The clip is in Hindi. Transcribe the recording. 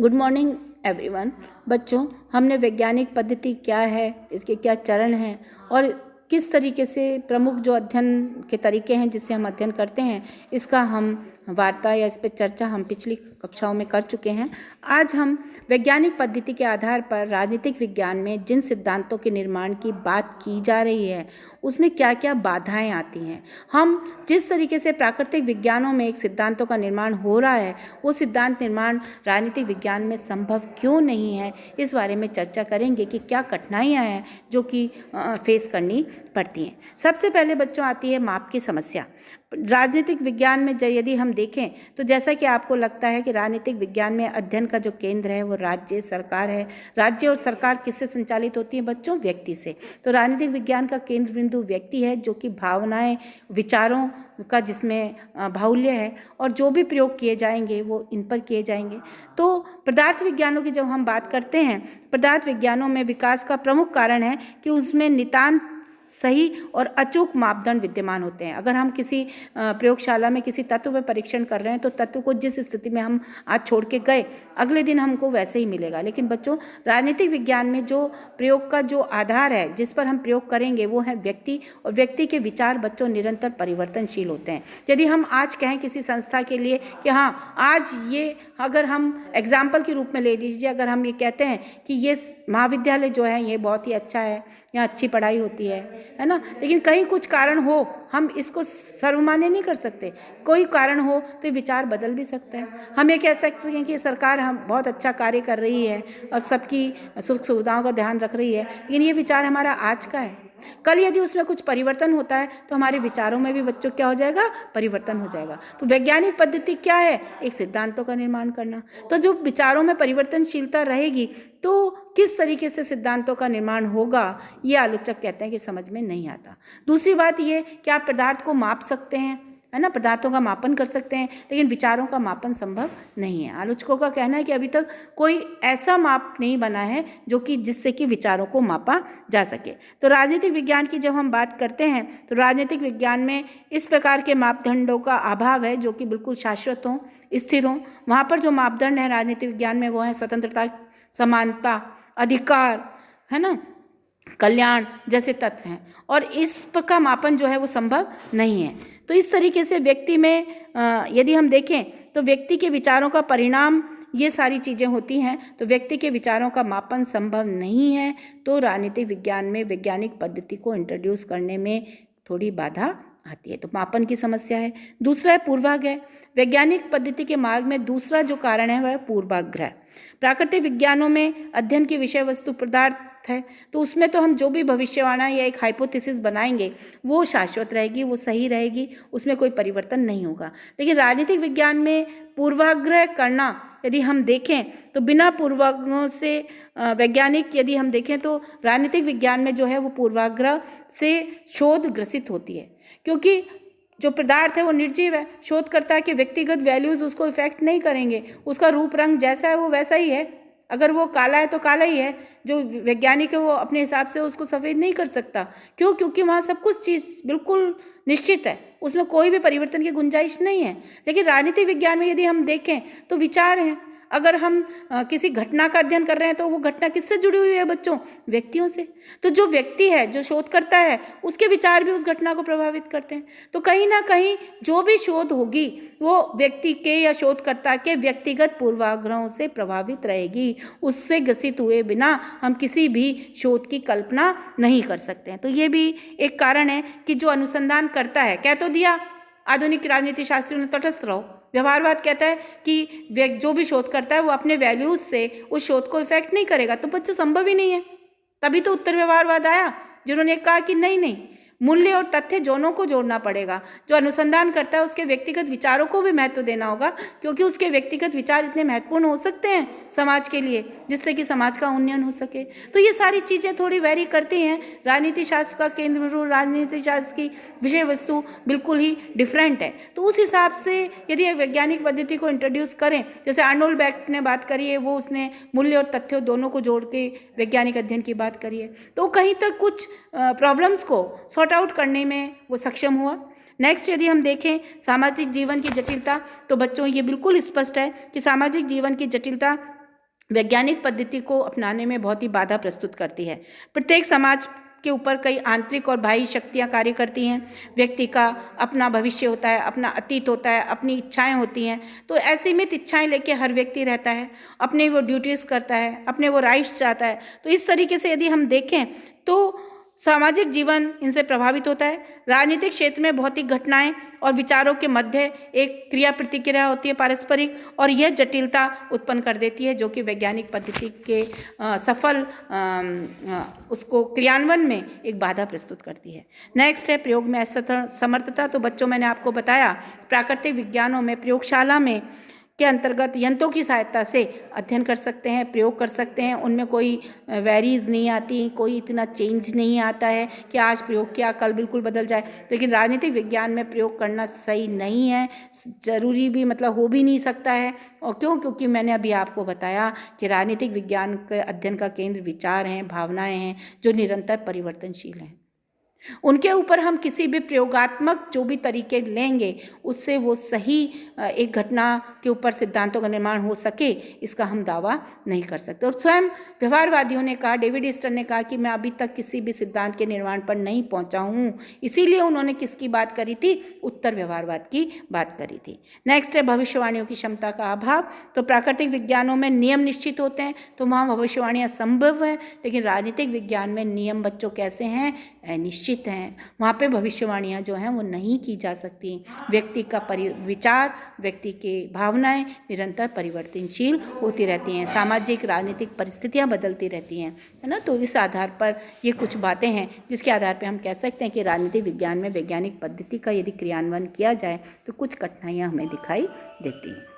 Good morning everyone. बच्चों, हमने वैज्ञानिक पद्धति क्या है, इसके क्या चरण हैं और किस तरीके से प्रमुख जो अध्ययन के तरीके हैं जिससे हम अध्ययन करते हैं, इसका हम वार्ता या इस पर चर्चा हम पिछली कक्षाओं में कर चुके हैं। आज हम वैज्ञानिक पद्धति के आधार पर राजनीतिक विज्ञान में जिन सिद्धांतों के निर्माण की बात की जा रही है उसमें क्या क्या बाधाएं आती हैं, हम जिस तरीके से प्राकृतिक विज्ञानों में एक सिद्धांतों का निर्माण हो रहा है वो सिद्धांत निर्माण राजनीतिक विज्ञान में संभव क्यों नहीं है, इस बारे में चर्चा करेंगे कि क्या कठिनाइयाँ हैं जो कि फेस करनी पड़ती हैं। सबसे पहले बच्चों आती है माप की समस्या। राजनीतिक विज्ञान में यदि हम देखें तो जैसा कि आपको लगता है कि राजनीतिक विज्ञान में अध्ययन का जो केंद्र है वो राज्य सरकार है। राज्य और सरकार किससे संचालित होती है बच्चों? व्यक्ति से। तो राजनीतिक विज्ञान का केंद्र बिंदु व्यक्ति है, जो कि भावनाएं, विचारों का जिसमें बाहुल्य है और जो भी प्रयोग किए जाएंगे वो इन पर किए जाएंगे। तो पदार्थ विज्ञानों की जब हम बात करते हैं, पदार्थ विज्ञानों में विकास का प्रमुख कारण है कि उसमें नितांत सही और अचूक मापदंड विद्यमान होते हैं। अगर हम किसी प्रयोगशाला में किसी तत्व पर परीक्षण कर रहे हैं तो तत्व को जिस स्थिति में हम आज छोड़ के गए अगले दिन हमको वैसे ही मिलेगा। लेकिन बच्चों, राजनीतिक विज्ञान में जो प्रयोग का जो आधार है जिस पर हम प्रयोग करेंगे वो है व्यक्ति, और व्यक्ति के विचार बच्चों निरंतर परिवर्तनशील होते हैं। यदि हम आज कहें किसी संस्था के लिए कि हाँ आज ये, अगर हम एग्जाम्पल के रूप में ले लीजिए, अगर हम ये कहते हैं कि ये महाविद्यालय जो है ये बहुत ही अच्छा है, यहाँ अच्छी पढ़ाई होती है ना, लेकिन कहीं कुछ कारण हो हम इसको सर्वमान्य नहीं कर सकते। कोई कारण हो तो ये विचार बदल भी सकता है। हम ये कह सकते हैं कि सरकार हम बहुत अच्छा कार्य कर रही है, अब सबकी सुख सुविधाओं का ध्यान रख रही है, लेकिन ये विचार हमारा आज का है। कल यदि उसमें कुछ परिवर्तन होता है तो हमारे विचारों में भी बच्चों क्या हो जाएगा? परिवर्तन हो जाएगा। तो वैज्ञानिक पद्धति क्या है? एक सिद्धांतों का निर्माण करना। तो जो विचारों में परिवर्तनशीलता रहेगी तो किस तरीके से सिद्धांतों का निर्माण होगा, ये आलोचक कहते हैं कि समझ में नहीं आता। दूसरी बात ये कि आप पदार्थ को माप सकते हैं, है ना, पदार्थों का मापन कर सकते हैं, लेकिन विचारों का मापन संभव नहीं है। आलोचकों का कहना है कि अभी तक कोई ऐसा माप नहीं बना है जो कि जिससे कि विचारों को मापा जा सके। तो राजनीतिक विज्ञान की जब हम बात करते हैं तो राजनीतिक विज्ञान में इस प्रकार के मापदंडों का अभाव है जो कि बिल्कुल शाश्वत हों, स्थिर हों। वहाँ पर जो मापदंड है राजनीतिक विज्ञान में वो है स्वतंत्रता, समानता, अधिकार, है ना, कल्याण जैसे तत्व हैं, और इस का मापन जो है वो संभव नहीं है। तो इस तरीके से व्यक्ति में यदि हम देखें तो व्यक्ति के विचारों का परिणाम ये सारी चीज़ें होती हैं, तो व्यक्ति के विचारों का मापन संभव नहीं है। तो राजनीतिक विज्ञान में वैज्ञानिक पद्धति को इंट्रोड्यूस करने में थोड़ी बाधा आती है। तो मापन की समस्या है। दूसरा है पूर्वाग्रह। वैज्ञानिक पद्धति के मार्ग में दूसरा जो कारण है वह पूर्वाग्रह। प्राकृतिक विज्ञानों में अध्ययन की विषय वस्तु पदार्थ है, तो उसमें तो हम जो भी भविष्यवाणी या एक हाइपोथेसिस बनाएंगे वो शाश्वत रहेगी, वो सही रहेगी, उसमें कोई परिवर्तन नहीं होगा। लेकिन राजनीतिक विज्ञान में पूर्वाग्रह करना यदि हम देखें तो बिना पूर्वाग्रहों से वैज्ञानिक यदि हम देखें तो राजनीतिक विज्ञान में जो है वो पूर्वाग्रह से शोध ग्रसित होती है, क्योंकि जो पदार्थ है वो निर्जीव है। शोधकर्ता के व्यक्तिगत वैल्यूज़ उसको इफेक्ट नहीं करेंगे, उसका रूप रंग जैसा है वो वैसा ही है। अगर वो काला है तो काला ही है। जो वैज्ञानिक है वो अपने हिसाब से उसको सफ़ेद नहीं कर सकता। क्यों? क्योंकि वहाँ सब कुछ चीज़ बिल्कुल निश्चित है, उसमें कोई भी परिवर्तन की गुंजाइश नहीं है। लेकिन राजनीतिक विज्ञान में यदि हम देखें तो विचार हैं। अगर हम किसी घटना का अध्ययन कर रहे हैं तो वो घटना किससे जुड़ी हुई है बच्चों? व्यक्तियों से। तो जो व्यक्ति है, जो शोध करता है, उसके विचार भी उस घटना को प्रभावित करते हैं। तो कहीं ना कहीं जो भी शोध होगी वो व्यक्ति के या शोधकर्ता के व्यक्तिगत पूर्वाग्रहों से प्रभावित रहेगी। उससे ग्रसित हुए बिना हम किसी भी शोध की कल्पना नहीं कर सकते हैं। तो ये भी एक कारण है कि जो अनुसंधान करता है, कह तो दिया आधुनिक राजनीति शास्त्रियों ने तटस्थ रहो। व्यवहारवाद कहता है कि जो भी शोध करता है वो अपने वैल्यूज से उस शोध को इफेक्ट नहीं करेगा। तो बच्चों संभव ही नहीं है। तभी तो उत्तर व्यवहारवाद आया जिन्होंने कहा कि नहीं नहीं, मूल्य और तथ्य दोनों को जोड़ना पड़ेगा। जो अनुसंधान करता है उसके व्यक्तिगत विचारों को भी महत्व देना होगा, क्योंकि उसके व्यक्तिगत विचार इतने महत्वपूर्ण हो सकते हैं समाज के लिए जिससे कि समाज का उन्नयन हो सके। तो ये सारी चीज़ें थोड़ी वेरी करती हैं। राजनीति शास्त्र का केंद्र बिंदु, राजनीति शास्त्र की विषय वस्तु बिल्कुल ही डिफरेंट है। तो उस हिसाब से यदि वैज्ञानिक पद्धति को इंट्रोड्यूस करें, जैसे आर्नोल्ड बेक ने बात करी है, वो उसने मूल्य और तथ्यों दोनों को जोड़ के वैज्ञानिक अध्ययन की बात करी है, तो कहीं तक कुछ प्रॉब्लम्स को सॉर्ट आउट करने में वो सक्षम हुआ। नेक्स्ट यदि हम देखें सामाजिक जीवन की जटिलता, तो बच्चों ये बिल्कुल स्पष्ट है कि सामाजिक जीवन की जटिलता वैज्ञानिक पद्धति को अपनाने में बहुत ही बाधा प्रस्तुत करती है। प्रत्येक समाज के ऊपर कई आंतरिक और बाह्य शक्तियाँ कार्य करती हैं। व्यक्ति का अपना भविष्य होता है, अपना अतीत होता है, अपनी इच्छाएं होती हैं। तो असीमित इच्छाएं लेके हर व्यक्ति रहता है, अपने वो ड्यूटीज़ करता है, अपने वो राइट्स चाहता है। तो इस तरीके से यदि हम देखें तो सामाजिक जीवन इनसे प्रभावित होता है। राजनीतिक क्षेत्र में भौतिक घटनाएं और विचारों के मध्य एक क्रिया प्रतिक्रिया होती है पारस्परिक, और यह जटिलता उत्पन्न कर देती है जो कि वैज्ञानिक पद्धति के सफल उसको क्रियान्वयन में एक बाधा प्रस्तुत करती है। नेक्स्ट है प्रयोग में असमर्थता। तो बच्चों, मैंने आपको बताया प्राकृतिक विज्ञानों में प्रयोगशाला में के अंतर्गत यंत्रों की सहायता से अध्ययन कर सकते हैं, प्रयोग कर सकते हैं। उनमें कोई वेरीज नहीं आती, कोई इतना चेंज नहीं आता है कि आज प्रयोग किया कल बिल्कुल बदल जाए। लेकिन राजनीतिक विज्ञान में प्रयोग करना सही नहीं है, ज़रूरी भी मतलब हो भी नहीं सकता है। और क्यों? क्योंकि मैंने अभी आपको बताया कि राजनीतिक विज्ञान के अध्ययन का केंद्र विचार हैं, भावनाएँ हैं, जो निरंतर परिवर्तनशील हैं। उनके ऊपर हम किसी भी प्रयोगात्मक जो भी तरीके लेंगे उससे वो सही एक घटना के ऊपर सिद्धांतों का निर्माण हो सके, इसका हम दावा नहीं कर सकते। और स्वयं व्यवहारवादियों ने कहा, डेविड ईस्टर ने कहा कि मैं अभी तक किसी भी सिद्धांत के निर्माण पर नहीं पहुंचा हूं। इसीलिए उन्होंने किसकी बात करी थी? उत्तर व्यवहारवाद की बात करी थी। नेक्स्ट है भविष्यवाणियों की क्षमता का अभाव। तो प्राकृतिक विज्ञानों में नियम निश्चित होते हैं तो वहाँ भविष्यवाणियाँ संभव है, लेकिन राजनीतिक विज्ञान में नियम बच्चों कैसे हैं? अनिश्चित हैं। वहाँ पे भविष्यवाणियाँ जो हैं वो नहीं की जा सकती। व्यक्ति का विचार, व्यक्ति के भावनाएं निरंतर परिवर्तनशील होती रहती हैं। सामाजिक राजनीतिक परिस्थितियाँ बदलती रहती हैं, है ना। तो इस आधार पर ये कुछ बातें हैं जिसके आधार पर हम कह सकते हैं कि राजनीतिक विज्ञान में वैज्ञानिक पद्धति का यदि क्रियान्वयन किया जाए तो कुछ कठिनाइयाँ हमें दिखाई देती हैं।